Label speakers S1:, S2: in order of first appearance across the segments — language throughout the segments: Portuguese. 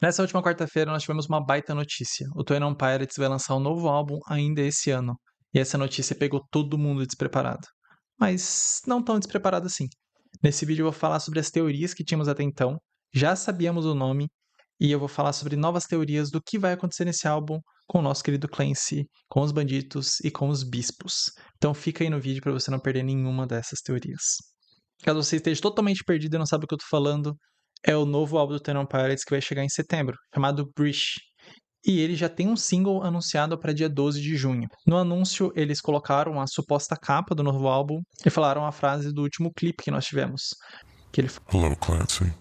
S1: Nessa última quarta-feira, nós tivemos uma baita notícia. O 21 Pilots vai lançar um novo álbum ainda esse ano. E essa notícia pegou todo mundo despreparado. Mas não tão despreparado assim. Nesse vídeo eu vou falar sobre as teorias que tínhamos até então, já sabíamos o nome, e eu vou falar sobre novas teorias do que vai acontecer nesse álbum com o nosso querido Clancy, com os bandidos e com os bispos. Então fica aí no vídeo para você não perder nenhuma dessas teorias. Caso você esteja totalmente perdido e não sabe o que eu tô falando, é o novo álbum do Ten Pirates que vai chegar em setembro, chamado Breach. E ele já tem um single anunciado para dia 12 de junho. No anúncio, eles colocaram a suposta capa do novo álbum e falaram a frase do último clipe que nós tivemos. Que ele...
S2: Hello, Clancy.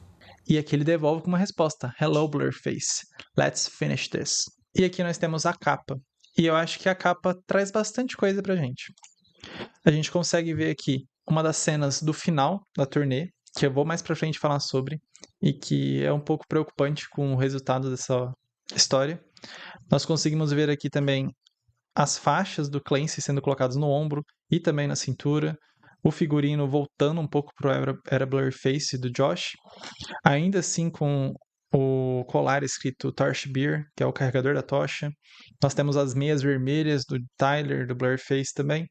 S1: E aqui ele devolve com uma resposta: Hello, Blurface. Let's finish this. E aqui nós temos a capa. E eu acho que a capa traz bastante coisa pra gente. A gente consegue ver aqui uma das cenas do final da turnê, que eu vou mais pra frente falar sobre, e que é um pouco preocupante com o resultado dessa história. Nós conseguimos ver aqui também as faixas do Clancy sendo colocadas no ombro e também na cintura, o figurino voltando um pouco pro era Blurface do Josh, ainda assim com o colar escrito Torchbearer, que é o carregador da tocha. Nós temos as meias vermelhas do Tyler, do Blurface também.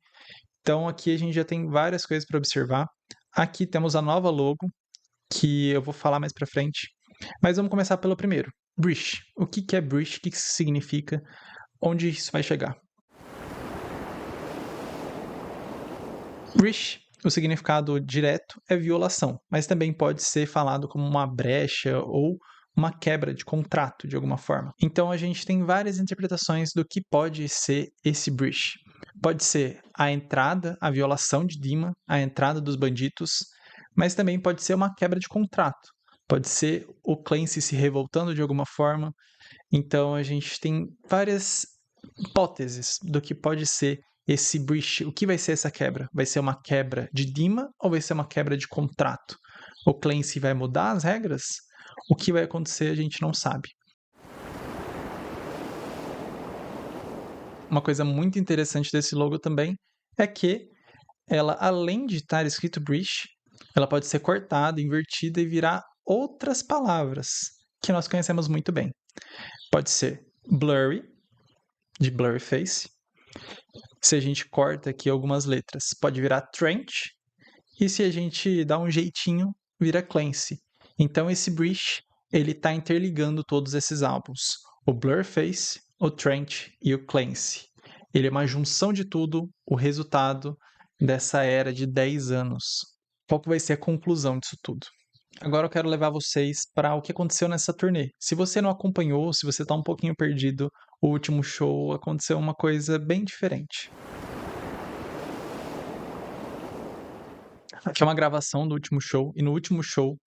S1: Então aqui a gente já tem várias coisas para observar. Aqui temos a nova logo, que eu vou falar mais para frente. Mas vamos começar pelo primeiro. Breach. O que é Breach? O que isso significa? Onde isso vai chegar? Breach, o significado direto é violação, mas também pode ser falado como uma brecha ou uma quebra de contrato de alguma forma. Então a gente tem várias interpretações do que pode ser esse breach. Pode ser a entrada, a violação de Dima, a entrada dos bandidos, mas também pode ser uma quebra de contrato. Pode ser o Clancy se revoltando de alguma forma. Então a gente tem várias hipóteses do que pode ser esse breach. O que vai ser essa quebra? Vai ser uma quebra de Dima ou vai ser uma quebra de contrato? O Clancy vai mudar as regras? O que vai acontecer a gente não sabe. Uma coisa muito interessante desse logo também é que ela, além de estar escrito breach, ela pode ser cortada, invertida e virar outras palavras que nós conhecemos muito bem. Pode ser blurry, de blurry face. Se a gente corta aqui algumas letras, pode virar trench. E se a gente dá um jeitinho, vira Clancy. Então esse breach, ele está interligando todos esses álbuns. O Blurface, o Trench e o Clancy. Ele é uma junção de tudo, o resultado dessa era de 10 anos. Qual que vai ser a conclusão disso tudo? Agora eu quero levar vocês para o que aconteceu nessa turnê. Se você não acompanhou, se você está um pouquinho perdido, o último show aconteceu uma coisa bem diferente. Aqui é uma gravação do último show, e no último show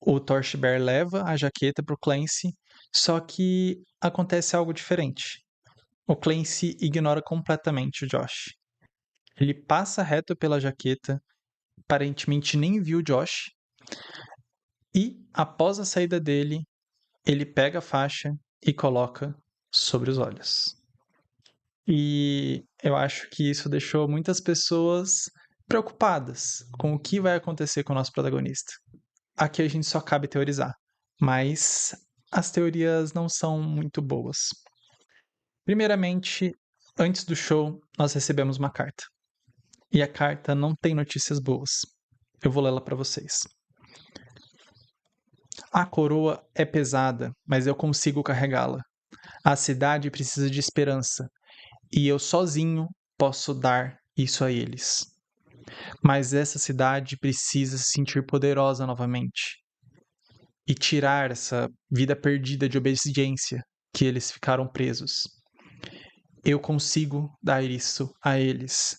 S1: o Torchbearer leva a jaqueta pro Clancy, só que acontece algo diferente. O Clancy ignora completamente o Josh. Ele passa reto pela jaqueta, aparentemente nem viu o Josh, e após a saída dele, ele pega a faixa e coloca sobre os olhos. E eu acho que isso deixou muitas pessoas preocupadas com o que vai acontecer com o nosso protagonista. Aqui a gente só cabe teorizar, mas as teorias não são muito boas. Primeiramente, antes do show, nós recebemos uma carta. E a carta não tem notícias boas. Eu vou lê-la para vocês. A coroa é pesada, mas eu consigo carregá-la. A cidade precisa de esperança, e eu sozinho posso dar isso a eles. Mas essa cidade precisa se sentir poderosa novamente e tirar essa vida perdida de obediência que eles ficaram presos. Eu consigo dar isso a eles.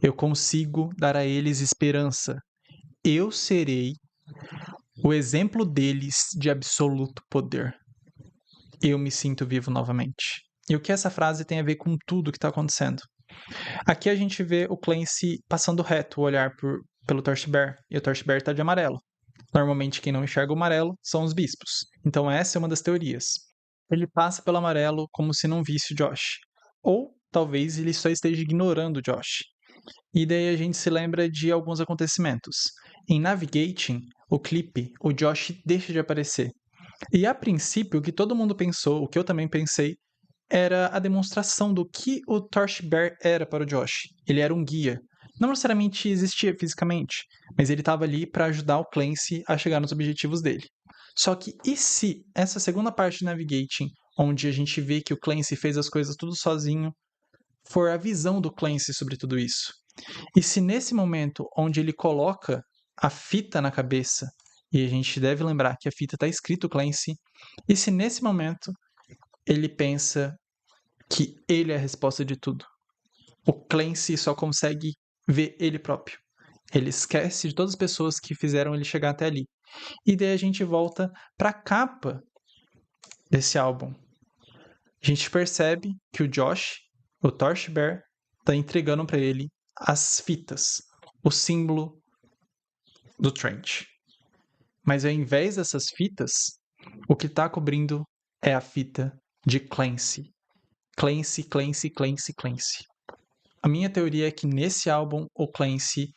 S1: Eu consigo dar a eles esperança. Eu serei o exemplo deles de absoluto poder. Eu me sinto vivo novamente. E o que essa frase tem a ver com tudo que está acontecendo? Aqui a gente vê o Clancy passando reto o olhar pelo Torchbearer, e o Torchbearer está de amarelo. Normalmente quem não enxerga o amarelo são os bispos. Então essa é uma das teorias. Ele passa pelo amarelo como se não visse o Josh. Ou talvez ele só esteja ignorando o Josh. E daí a gente se lembra de alguns acontecimentos. Em Navigating, o clipe, o Josh deixa de aparecer. E a princípio, o que todo mundo pensou, o que eu também pensei, era a demonstração do que o Torchbearer era para o Josh. Ele era um guia. Não necessariamente existia fisicamente, mas ele estava ali para ajudar o Clancy a chegar nos objetivos dele. Só que e se essa segunda parte de Navigating, onde a gente vê que o Clancy fez as coisas tudo sozinho, for a visão do Clancy sobre tudo isso? E se nesse momento onde ele coloca a fita na cabeça, e a gente deve lembrar que a fita está escrito Clancy, e se nesse momento ele pensa que ele é a resposta de tudo? O Clancy só consegue ver ele próprio. Ele esquece de todas as pessoas que fizeram ele chegar até ali. E daí a gente volta para a capa desse álbum. A gente percebe que o Josh, o Torchbearer, está entregando para ele as fitas, o símbolo do Trench. Mas ao invés dessas fitas, o que está cobrindo é a fita de Clancy. Clancy, Clancy, Clancy, Clancy. A minha teoria é que nesse álbum o Clancy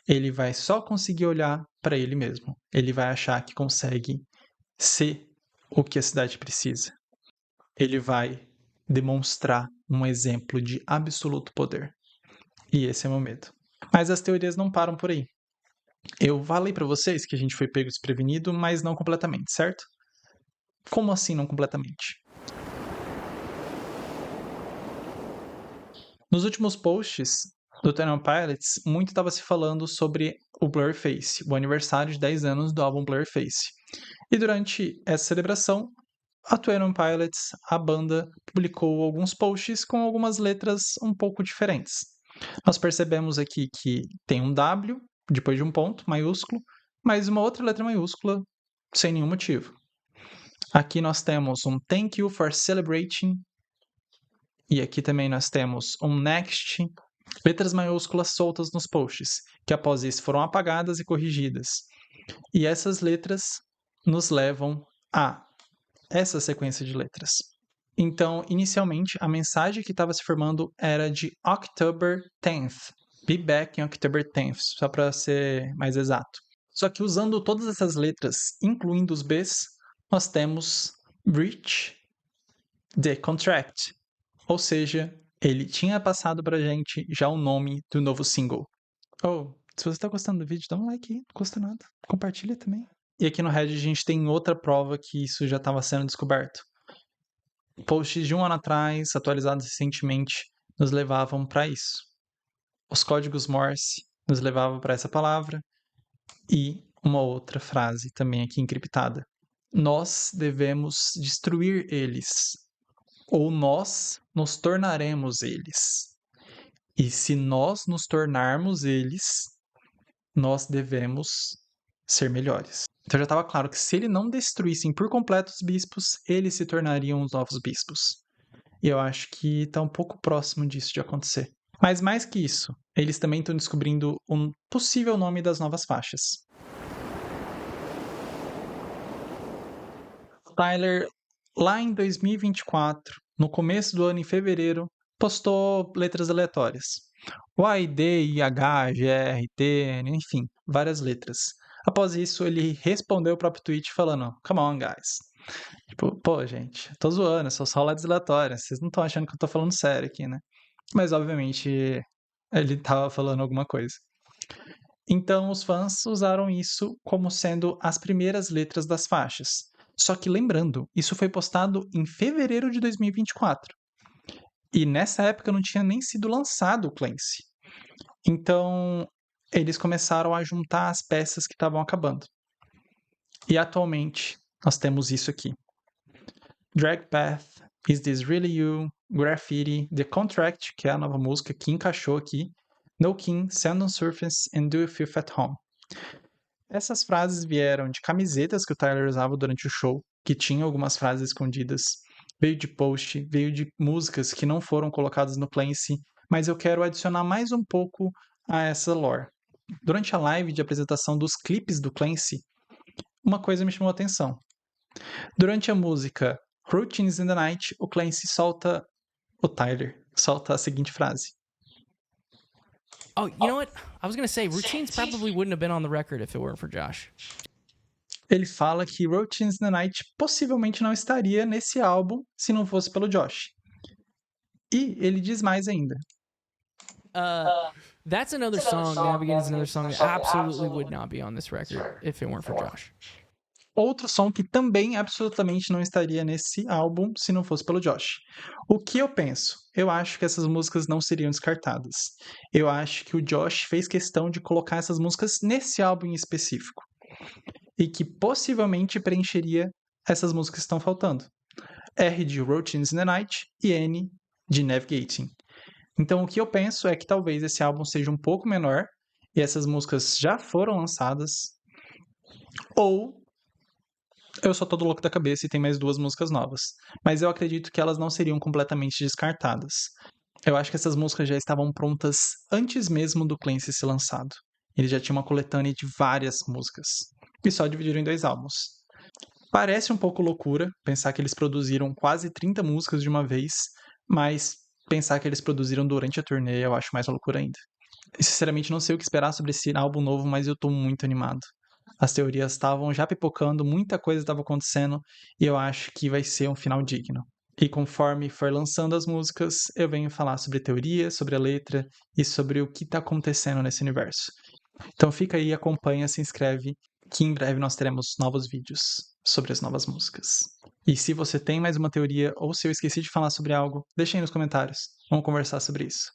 S1: ele vai só conseguir olhar para ele mesmo. Ele vai achar que consegue ser o que a cidade precisa. Ele vai demonstrar um exemplo de absoluto poder. E esse é meu medo. Mas as teorias não param por aí. Eu falei para vocês que a gente foi pego desprevenido, mas não completamente, certo? Como assim não completamente? Nos últimos posts do 21 Pilots, muito estava se falando sobre o Blurface, o aniversário de 10 anos do álbum Blurface. E durante essa celebração, a 21 Pilots, a banda, publicou alguns posts com algumas letras um pouco diferentes. Nós percebemos aqui que tem um W, depois de um ponto, maiúsculo, mas uma outra letra maiúscula, sem nenhum motivo. Aqui nós temos um Thank you for celebrating, e aqui também nós temos um Next, letras maiúsculas soltas nos posts, que após isso foram apagadas e corrigidas. E essas letras nos levam a essa sequência de letras. Então, inicialmente, a mensagem que estava se formando era de October 10th. Be back in October 10th, só para ser mais exato. Só que usando todas essas letras, incluindo os Bs, nós temos breach the contract. Ou seja, ele tinha passado pra gente já o nome do novo single. Oh, se você tá gostando do vídeo, dá um like aí, não custa nada. Compartilha também. E aqui no Reddit a gente tem outra prova que isso já estava sendo descoberto. Posts de um ano atrás, atualizados recentemente, nos levavam para isso. Os códigos Morse nos levavam para essa palavra e uma outra frase também aqui encriptada. Nós devemos destruir eles, ou nós nos tornaremos eles. E se nós nos tornarmos eles, nós devemos ser melhores. Então já estava claro que se ele não destruíssem por completo os bispos, eles se tornariam os novos bispos. E eu acho que está um pouco próximo disso de acontecer. Mas mais que isso, eles também estão descobrindo um possível nome das novas faixas. Tyler, lá em 2024, no começo do ano, em fevereiro, postou letras aleatórias. Y, D, I, H, G, R, T, N, enfim, várias letras. Após isso, ele respondeu o próprio tweet falando, come on, guys. Tipo, pô, gente, tô zoando, são só letras aleatórias, vocês não estão achando que eu tô falando sério aqui, né? Mas, obviamente, ele tava falando alguma coisa. Então, os fãs usaram isso como sendo as primeiras letras das faixas. Só que lembrando, isso foi postado em fevereiro de 2024. E nessa época não tinha nem sido lançado o Clancy. Então, eles começaram a juntar as peças que estavam acabando. E atualmente, nós temos isso aqui. Drag Path, Is This Really You, Graffiti, The Contract, que é a nova música que encaixou aqui, No King, Sand on Surface and Do You Feel at Home. Essas frases vieram de camisetas que o Tyler usava durante o show, que tinham algumas frases escondidas, veio de post, veio de músicas que não foram colocadas no Clancy, mas eu quero adicionar mais um pouco a essa lore. Durante a live de apresentação dos clipes do Clancy, uma coisa me chamou a atenção. Durante a música Routines in the Night, o Clancy solta, o Tyler solta a seguinte frase.
S2: Oh, you know what? I was going to say, Routines probably wouldn't have been on the record if it weren't for Josh.
S1: Ele fala que Routines in the Night possivelmente não estaria nesse álbum se não fosse pelo Josh. E ele diz mais ainda.
S2: That's another song. Navigating is another song that absolutely would not be on this record if it weren't for Josh.
S1: Outro som que também absolutamente não estaria nesse álbum se não fosse pelo Josh. O que eu penso? Eu acho que essas músicas não seriam descartadas. Eu acho que o Josh fez questão de colocar essas músicas nesse álbum em específico. E que possivelmente preencheria essas músicas que estão faltando. R de Routines in the Night e N de Navigating. Então o que eu penso é que talvez esse álbum seja um pouco menor e essas músicas já foram lançadas, ou eu só tô do louco da cabeça e tem mais 2 músicas novas. Mas eu acredito que elas não seriam completamente descartadas. Eu acho que essas músicas já estavam prontas antes mesmo do Clancy ser lançado. Ele já tinha uma coletânea de várias músicas. E só dividiram em 2 álbuns. Parece um pouco loucura pensar que eles produziram quase 30 músicas de uma vez, mas pensar que eles produziram durante a turnê eu acho mais loucura ainda. E, sinceramente, não sei o que esperar sobre esse álbum novo, mas eu tô muito animado. As teorias estavam já pipocando, muita coisa estava acontecendo, e eu acho que vai ser um final digno. E conforme for lançando as músicas, eu venho falar sobre teoria, sobre a letra e sobre o que está acontecendo nesse universo. Então fica aí, acompanha, se inscreve, que em breve nós teremos novos vídeos sobre as novas músicas. E se você tem mais uma teoria ou se eu esqueci de falar sobre algo, deixa aí nos comentários. Vamos conversar sobre isso.